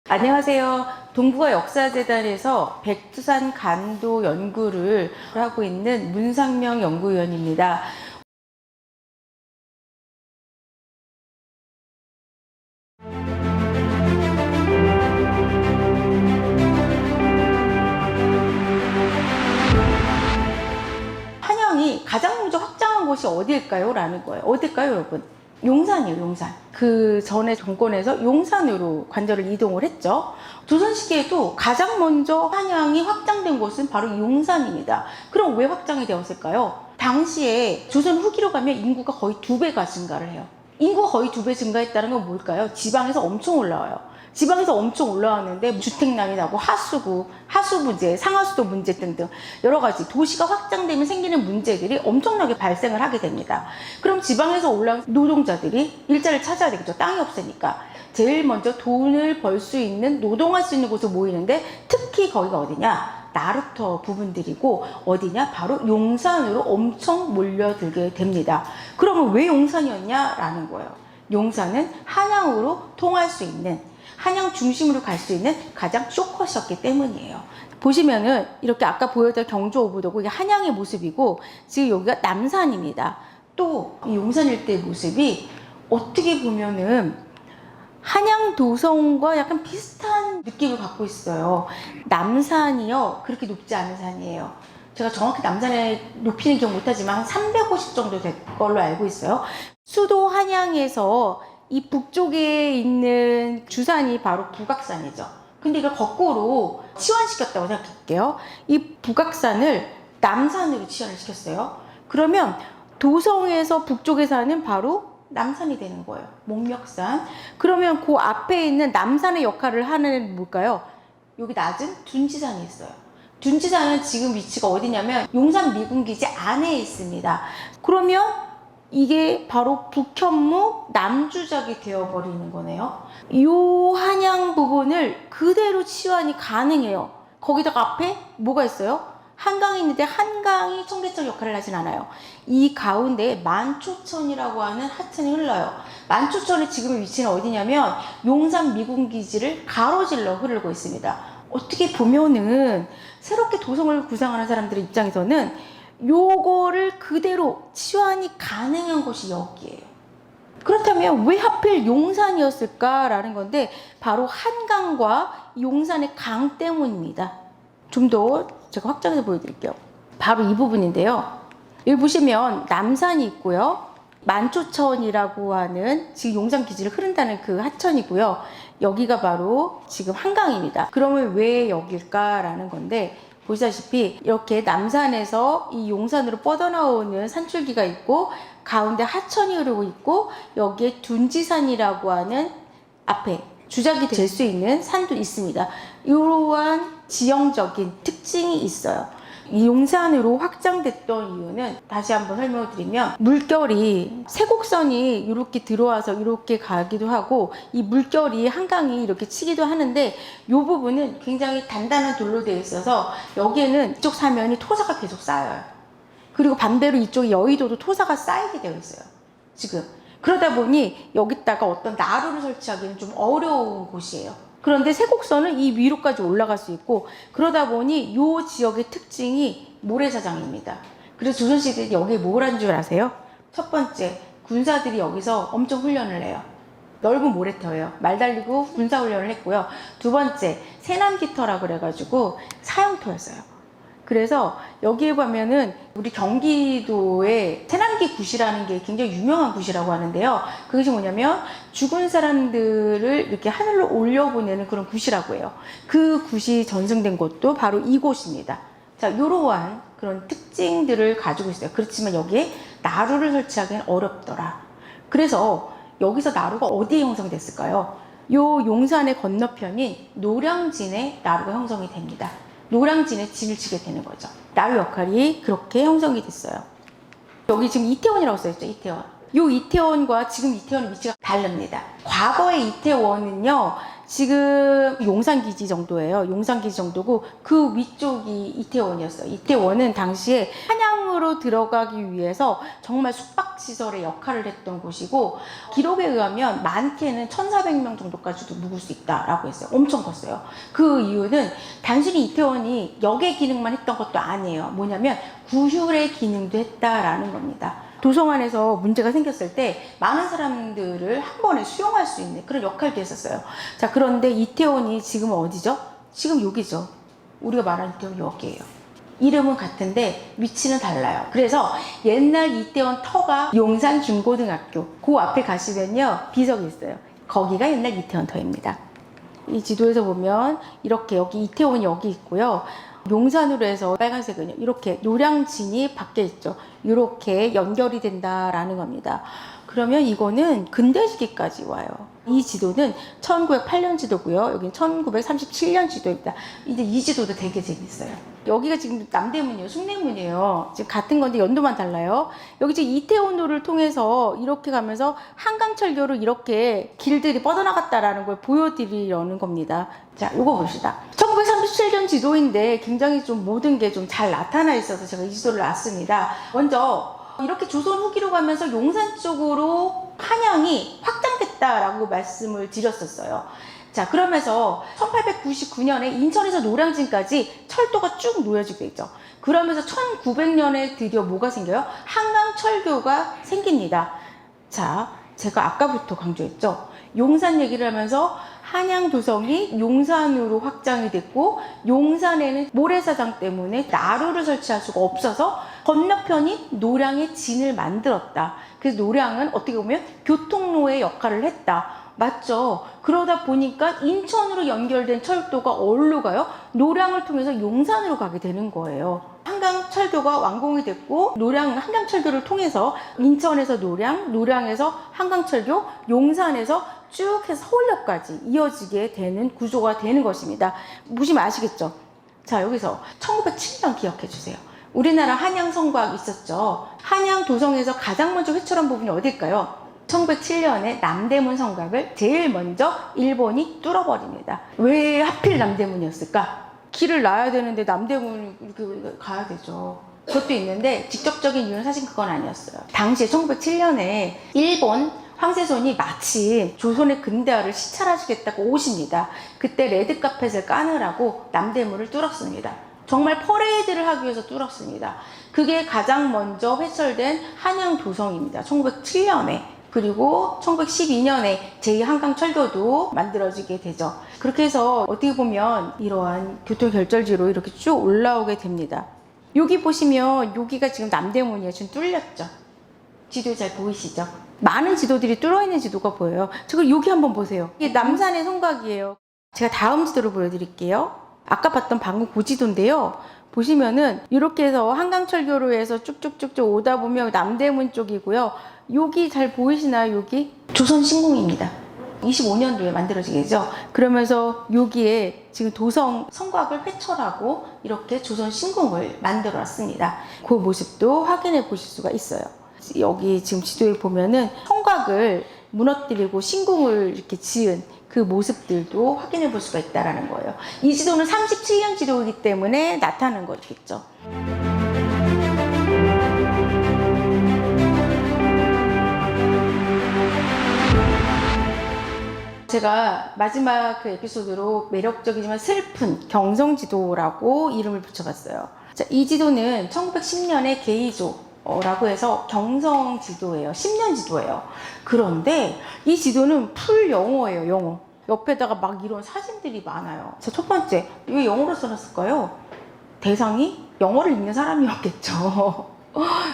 안녕하세요. 동북아 역사재단에서 백두산 간도 연구를 하고 있는 문상명 연구위원입니다. 한양이 가장 먼저 확장한 곳이 어디일까요? 라는 거예요. 어딜까요, 여러분? 용산이에요, 용산. 그 전에 정권에서 용산으로 관절을 이동을 했죠. 조선시기에도 가장 먼저 한양이 확장된 곳은 바로 용산입니다. 그럼 왜 확장이 되었을까요? 당시에 조선 후기로 가면 인구가 거의 2배가 증가를 해요. 인구가 거의 2배 증가했다는 건 뭘까요? 지방에서 엄청 올라와요. 지방에서 엄청 올라왔는데 주택난이 나고 하수 문제, 상하수도 문제 등등 여러 가지 도시가 확장되면 생기는 문제들이 엄청나게 발생을 하게 됩니다. 그럼 지방에서 올라온 노동자들이 일자리를 찾아야 되겠죠. 땅이 없으니까. 제일 먼저 돈을 벌 수 있는, 노동할 수 있는 곳에 모이는데 특히 거기가 어디냐? 나루터 부분들이고 어디냐? 바로 용산으로 엄청 몰려들게 됩니다. 그러면 왜 용산이었냐라는 거예요. 용산은 한양으로 통할 수 있는, 한양 중심으로 갈 수 있는 가장 쇼컷이었기 때문이에요. 보시면은 이렇게 아까 보여드린 경주 오브도고 이게 한양의 모습이고 지금 여기가 남산입니다. 또 이 용산 일대의 모습이 어떻게 보면은 한양 도성과 약간 비슷한 느낌을 갖고 있어요. 남산이요, 그렇게 높지 않은 산이에요. 제가 정확히 남산의 높이는 기억 못하지만 한 350 정도 될 걸로 알고 있어요. 수도 한양에서 이 북쪽에 있는 주산이 바로 북악산이죠. 근데 이걸 거꾸로 치환시켰다고 생각할게요. 이 북악산을 남산으로 치환을 시켰어요. 그러면 도성에서 북쪽에 사는 바로 남산이 되는 거예요. 목멱산. 그러면 그 앞에 있는 남산의 역할을 하는 뭘까요? 여기 낮은 둔지산이 있어요. 둔지산은 지금 위치가 어디냐면 용산 미군기지 안에 있습니다. 그러면 이게 바로 북현무 남주작이 되어버리는 거네요. 이 한양 부분을 그대로 치환이 가능해요. 거기다가 앞에 뭐가 있어요? 한강이 있는데 한강이 청계천 역할을 하진 않아요. 이 가운데에 만초천이라고 하는 하천이 흘러요. 만초천의 지금의 위치는 어디냐면 용산 미군기지를 가로질러 흐르고 있습니다. 어떻게 보면은 새롭게 도성을 구상하는 사람들의 입장에서는 요거를 그대로 치환이 가능한 곳이 여기예요. 그렇다면 왜 하필 용산이었을까라는 건데 바로 한강과 용산의 강 때문입니다. 좀 더 제가 확장해서 보여드릴게요. 바로 이 부분인데요. 여기 보시면 남산이 있고요. 만초천이라고 하는 지금 용산 기지를 흐른다는 그 하천이고요. 여기가 바로 지금 한강입니다. 그러면 왜 여길까라는 건데 보시다시피 이렇게 남산에서 이 용산으로 뻗어나오는 산줄기가 있고 가운데 하천이 흐르고 있고 여기에 둔지산이라고 하는 앞에 주작이 될 수 있는 산도 있습니다. 이러한 지형적인 특징이 있어요. 이 용산으로 확장됐던 이유는 다시 한번 설명을 드리면 물결이 세곡선이 이렇게 들어와서 이렇게 가기도 하고 이 물결이 한강이 이렇게 치기도 하는데 이 부분은 굉장히 단단한 돌로 되어 있어서 여기에는 이쪽 사면이 토사가 계속 쌓여요. 그리고 반대로 이쪽 여의도도 토사가 쌓이게 되어 있어요. 지금 그러다 보니 여기다가 어떤 나루를 설치하기는 좀 어려운 곳이에요. 그런데 세곡선은 이 위로까지 올라갈 수 있고 그러다 보니 이 지역의 특징이 모래사장입니다. 그래서 조선시대 여기에 뭘 한 줄 아세요? 첫 번째, 군사들이 여기서 엄청 훈련을 해요. 넓은 모래터예요. 말 달리고 군사훈련을 했고요. 두 번째, 새남기터라고 그래가지고 사형터였어요. 그래서 여기에 보면은 우리 경기도에 새남기 굿이라는 게 굉장히 유명한 굿이라고 하는데요. 그것이 뭐냐면 죽은 사람들을 이렇게 하늘로 올려보내는 그런 굿이라고 해요. 그 굿이 전승된 곳도 바로 이곳입니다. 자, 이러한 그런 특징들을 가지고 있어요. 그렇지만 여기에 나루를 설치하기는 어렵더라. 그래서 여기서 나루가 어디에 형성이 됐을까요? 요 용산의 건너편인 노량진에 나루가 형성이 됩니다. 노량진에 진을 치게 되는 거죠. 나루 역할이 그렇게 형성이 됐어요. 여기 지금 이태원이라고 써있죠, 이태원. 요 이태원과 지금 이태원의 위치가 다릅니다. 과거의 이태원은요, 지금 용산기지 정도예요. 용산기지 정도고 그 위쪽이 이태원이었어요. 이태원은 당시에 한양으로 들어가기 위해서 정말 숙박시설의 역할을 했던 곳이고 기록에 의하면 많게는 1,400명 정도까지도 묵을 수 있다라고 했어요. 엄청 컸어요. 그 이유는 단순히 이태원이 역의 기능만 했던 것도 아니에요. 뭐냐면 구휼의 기능도 했다라는 겁니다. 도성안에서 문제가 생겼을 때 많은 사람들을 한 번에 수용할 수 있는 그런 역할도 했었어요. 자, 그런데 이태원이 지금은 어디죠? 지금 여기죠. 우리가 말하는 이태원이 여기예요. 이름은 같은데 위치는 달라요. 그래서 옛날 이태원 터가 용산 중고등학교 그 앞에 가시면요 비석이 있어요. 거기가 옛날 이태원 터입니다. 이 지도에서 보면 이렇게 여기 이태원이 여기 있고요. 용산으로 해서 빨간색은요 이렇게 노량진이 밖에 있죠. 이렇게 연결이 된다라는 겁니다. 그러면 이거는 근대 시기까지 와요. 이 지도는 1908년 지도고요. 여기는 1937년 지도입니다. 이제 이 지도도 되게 재밌어요. 여기가 지금 남대문이에요. 숭례문이에요. 지금 같은 건데 연도만 달라요. 여기 지금 이태원로를 통해서 이렇게 가면서 한강철교로 이렇게 길들이 뻗어나갔다라는 걸 보여드리려는 겁니다. 자, 요거 봅시다. 1937년 지도인데 굉장히 좀 모든 게 좀 잘 나타나 있어서 제가 이 지도를 놨습니다. 먼저 이렇게 조선 후기로 가면서 용산 쪽으로 한양이 확장됐다라고 말씀을 드렸었어요. 자, 그러면서 1899년에 인천에서 노량진까지 철도가 쭉 놓여지게 있죠. 그러면서 1900년에 드디어 뭐가 생겨요? 한강철교가 생깁니다. 자, 제가 아까부터 강조했죠. 용산 얘기를 하면서 한양도성이 용산으로 확장이 됐고 용산에는 모래사장 때문에 나루를 설치할 수가 없어서 건너편이 노량의 진을 만들었다. 그래서 노량은 어떻게 보면 교통로의 역할을 했다. 맞죠? 그러다 보니까 인천으로 연결된 철도가 어디로 가요? 노량을 통해서 용산으로 가게 되는 거예요. 한강철교가 완공이 됐고 노량 한강철교를 통해서 인천에서 노량, 노량에서 한강철교, 용산에서 쭉 해서 서울역까지 이어지게 되는 구조가 되는 것입니다. 보시면 아시겠죠? 자, 여기서 1907년 기억해 주세요. 우리나라 한양 성곽 있었죠. 한양 도성에서 가장 먼저 회출한 부분이 어딜까요? 1907년에 남대문 성곽을 제일 먼저 일본이 뚫어버립니다. 왜 하필 남대문이었을까? 길을 놔야 되는데 남대문을 이렇게 가야 되죠. 그것도 있는데 직접적인 이유는 사실 그건 아니었어요. 당시에 1907년에 일본 황새손이 마침 조선의 근대화를 시찰하시겠다고 오십니다. 그때 레드카펫을 까느라고 남대문을 뚫었습니다. 정말 퍼레이드를 하기 위해서 뚫었습니다. 그게 가장 먼저 회설된 한양도성입니다. 1907년에. 그리고 1912년에 제2한강철교도 만들어지게 되죠. 그렇게 해서 어떻게 보면 이러한 교통결절지로 이렇게 쭉 올라오게 됩니다. 여기 보시면 여기가 지금 남대문이에요. 지금 뚫렸죠. 지도에 잘 보이시죠? 많은 지도들이 뚫어있는 지도가 보여요. 지금 여기 한번 보세요. 이게 남산의 성곽이에요. 제가 다음 지도를 보여드릴게요. 아까 봤던 방금 고지도인데요. 보시면은 이렇게 해서 한강철교로 해서 쭉쭉쭉쭉 오다 보면 남대문 쪽이고요. 여기 잘 보이시나요? 여기 조선신궁입니다. 25년도에 만들어지겠죠. 그러면서 여기에 지금 도성 성곽을 회철하고 이렇게 조선신궁을 만들어 놨습니다. 그 모습도 확인해 보실 수가 있어요. 여기 지금 지도에 보면은 성곽을 무너뜨리고 신궁을 이렇게 지은 그 모습들도 확인해 볼 수가 있다는 거예요. 이 지도는 37년 지도이기 때문에 나타나는 거겠죠. 제가 마지막 그 에피소드로 매력적이지만 슬픈 경성지도라고 이름을 붙여봤어요. 자, 이 지도는 1910년에 게이조라고 해서 경성지도예요. 10년 지도예요. 그런데 이 지도는 풀 영어예요. 영어. 옆에다가 막 이런 사진들이 많아요. 자, 첫 번째, 왜 영어로 써놨을까요? 대상이 영어를 읽는 사람이었겠죠.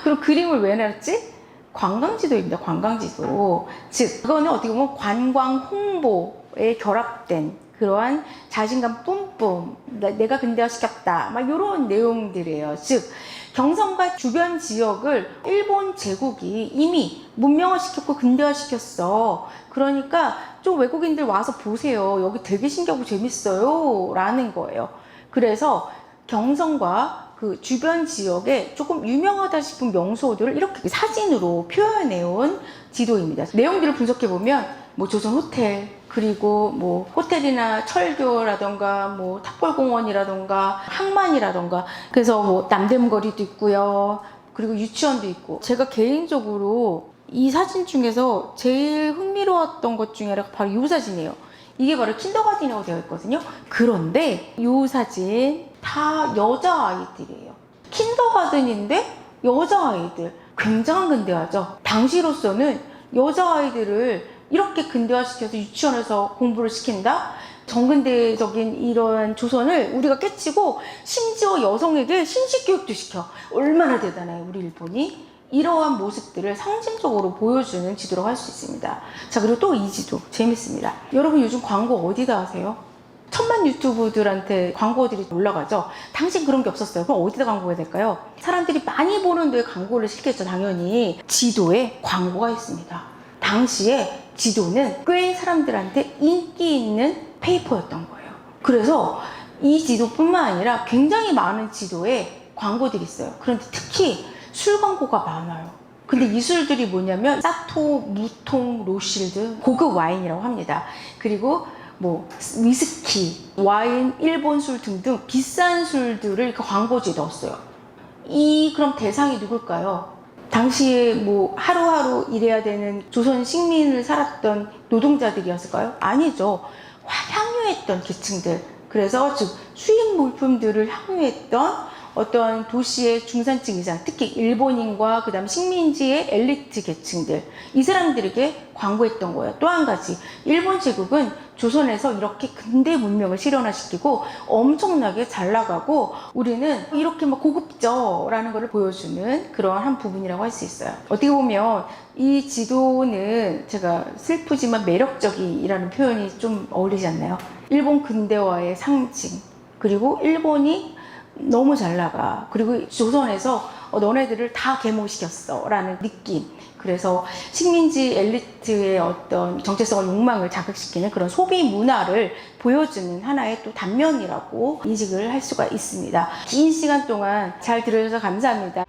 그럼 그림을 왜 냈지? 관광지도입니다. 관광지도. 즉, 그거는 어떻게 보면 관광 홍보에 결합된 그러한 자신감 뿜뿜, 내가 근대화시켰다, 막 이런 내용들이에요. 즉, 경성과 주변 지역을 일본 제국이 이미 문명화시켰고 근대화시켰어. 그러니까 좀 외국인들 와서 보세요. 여기 되게 신기하고 재밌어요. 라는 거예요. 그래서 경성과 그 주변 지역에 조금 유명하다 싶은 명소들을 이렇게 사진으로 표현해 온 지도입니다. 내용들을 분석해 보면 뭐 조선 호텔, 그리고 뭐 호텔이나 철교라던가 뭐 탑골공원이라던가 항만이라던가, 그래서 뭐 남대문거리도 있고요. 그리고 유치원도 있고. 제가 개인적으로 이 사진 중에서 제일 흥미로웠던 것 중에 하나가 바로 이 사진이에요. 이게 바로 킨더가든이라고 되어 있거든요. 그런데 이 사진 다 여자아이들이에요. 킨더가든인데 여자아이들. 굉장한 근대화죠. 당시로서는 여자아이들을 이렇게 근대화시켜서 유치원에서 공부를 시킨다? 정근대적인 이런 조선을 우리가 깨치고 심지어 여성에게 신식교육도 시켜. 얼마나 대단해요, 우리 일본이. 이러한 모습들을 상징적으로 보여주는 지도라고 할 수 있습니다. 자, 그리고 또 이 지도 재밌습니다. 여러분 요즘 광고 어디다 하세요? 천만 유튜브들한테 광고들이 올라가죠. 당신 그런 게 없었어요. 그럼 어디다 광고가 될까요? 사람들이 많이 보는 데에 광고를 실겠죠, 당연히. 지도에 광고가 있습니다. 당시에 지도는 꽤 사람들한테 인기 있는 페이퍼였던 거예요. 그래서 이 지도뿐만 아니라 굉장히 많은 지도에 광고들이 있어요. 그런데 특히 술 광고가 많아요. 근데 이 술들이 뭐냐면 사토, 무통, 로실드, 고급 와인이라고 합니다. 그리고 뭐 위스키, 와인, 일본 술 등등 비싼 술들을 그 광고지에 넣었어요. 그럼 대상이 누굴까요? 당시에 뭐 하루하루 일해야 되는 조선 식민을 살았던 노동자들이었을까요? 아니죠. 향유했던 계층들. 그래서 즉 수입 물품들을 향유했던 어떤 도시의 중산층 이상, 특히 일본인과 그다음 식민지의 엘리트 계층들, 이 사람들에게 광고했던 거예요. 또 한 가지, 일본 제국은 조선에서 이렇게 근대 문명을 실현화시키고 엄청나게 잘 나가고 우리는 이렇게 막 고급져 라는 것을 보여주는 그런 한 부분이라고 할 수 있어요. 어떻게 보면 이 지도는 제가 슬프지만 매력적이라는 표현이 좀 어울리지 않나요? 일본 근대화의 상징, 그리고 일본이 너무 잘 나가, 그리고 조선에서 너네들을 다 계몽시켰어 라는 느낌. 그래서 식민지 엘리트의 어떤 정체성과 욕망을 자극시키는 그런 소비 문화를 보여주는 하나의 또 단면이라고 인식을 할 수가 있습니다. 긴 시간 동안 잘 들어주셔서 감사합니다.